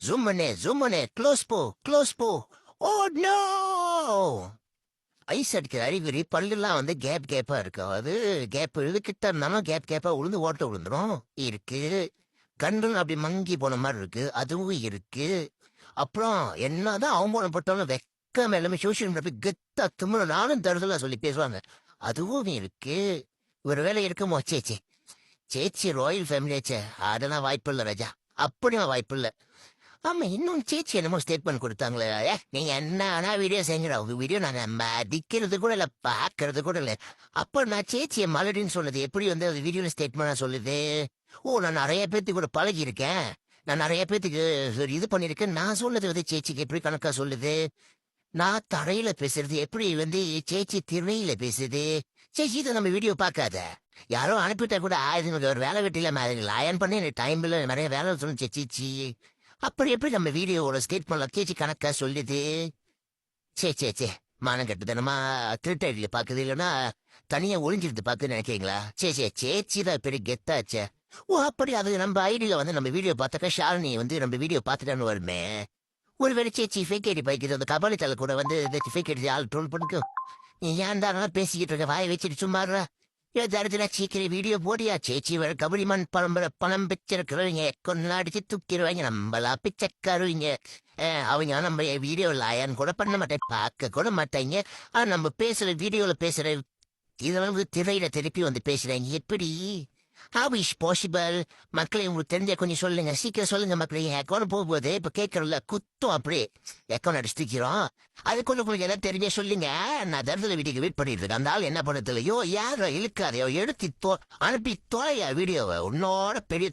Zoom பண்ணு, close போ. Oh no! Ice அடிக்கிற அறிகுறி பல்லுலாம் வந்து கேப்பா இருக்கும். அது கேப் கிட்ட இருந்தாலும் கேப்பா உளுந்து ஓட்ட விழுந்துரும். இருக்கு. கண்ணும் அப்படி மங்கி போன மாதிரி இருக்கு. அதுவும் இருக்கு. அப்புறம் என்னதான் அவமானம் பட்டாலும் வெக்கம் எல்லாமே சோசியல் மீடியா போய் கெத்தா திமுற நானும் தருதலா சொல்லி பேசுவாங்க. அதுவும் இருக்கு. ஒரு வேலை இருக்குமோ சேச்சி ராயல் ஃபேமிலியாச்சே அதெல்லாம் வாய்ப்பு இல்லை ராஜா. அப்படியும் வாய்ப்பு இல்லை. ஆமா இன்னும் சேச்சி என்னமோ ஸ்டேட்மெண்ட் கொடுத்தாங்களே நீங்க என்ன ஆனா வீடியோ செஞ்சிட உங்க வீடியோ நாங்க மதிக்கிறது கூட இல்ல பாக்குறது கூட இல்ல. அப்ப நான் சேச்சியை மலடின்னு சொன்னது எப்படி வந்து அது வீடியோல ஸ்டேட்மெண்டா சொல்லுது? ஓ நான் நிறைய பேத்துக்கு கூட பழகி இருக்கேன். நான் நிறைய பேத்துக்கு இது பண்ணிருக்கேன். நான் சொன்னது வந்து சேச்சிக்கு எப்படி கணக்கா சொல்லுது? நான் தரையில பேசுறது எப்படி வந்து சேச்சி திரையில பேசுது? சேச்சி இதை நம்ம வீடியோ பார்க்காத. யாரோ அனுப்பிட்டா கூட ஆயுதம் ஒரு வேலை வெட்டில லயன் பண்ணி எனக்கு டைம் இல்லை நிறைய வேலை சொல்லணும் சேச்சி. அப்படி எப்படி நம்ம வீடியோவோட ஸ்டேட்மெண்ட்ல சேச்சி கணக்கா சொல்லுது? சே மானம் கட்டுத்தனமா திருட்டு ஐடியில பாக்குது இல்லைன்னா தனியா ஒளிஞ்சிருந்து பாக்குதுன்னு நினைக்கிறீங்களா? சேச்சி தான் பெரிய கெத்தாச்சே. ஓ அப்படி அது நம்ம ஐடியில வந்து நம்ம வீடியோ பார்த்தாக்கா ஷாலினி வந்து நம்ம வீடியோ பார்த்துட்டான்னு வருமே. ஒருவேளை சேச்சி ஃபேக் ஐடி பாய்க்குது அந்த கபாலித்தால கூட வந்து ஃபேக் ஐடி ஆள் ட்ரோல் பண்ணிக்கும். நீ ஏன் தான் பேசிக்கிட்டு இருக்க வாயை வச்சுட்டு சும்மாடுற? தரத்துல சீக்கிரம் வீடியோ போடியா சேச்சி வேற கபடிமான் பணம் பிச்சிருக்கிறவங்க கொண்டாடிச்சு தூக்கிடுவாங்க நம்மளா பிச்சைக்காருவீங்க. அவங்க நம்ம வீடியோ லயன் கூட பண்ண மாட்டேன் பார்க்க கூட மாட்டாங்க. ஆனா நம்ம பேசுற வீடியோல பேசுற இதெல்லாம் வந்து திரையில திருப்பி வந்து பேசுறாங்க எப்படி? How is possible? மக்களே உங்களுக்கு தெரிஞ்ச கொஞ்சம் சொல்லுங்க சீக்கிரம் சொல்லுங்க மக்களே. அக்கௌண்ட் போகும்போது இப்ப கேட்கறல குத்தம் அப்படியே அக்கௌண்ட் அடிச்சுக்கிறோம். அதுக்குள்ள உங்களுக்கு எதாவது தெரிஞ்ச சொல்லுங்க. நான் தரத்துல வீட்டுக்கு வெயிட் பண்ணிட்டு இருக்கேன். அந்த ஆள் என்ன பண்ணதில்லையோ யாரோ இழுக்காதையோ எடுத்து அனுப்பி தொலையா வீடியோவை உன்னோட பெரிய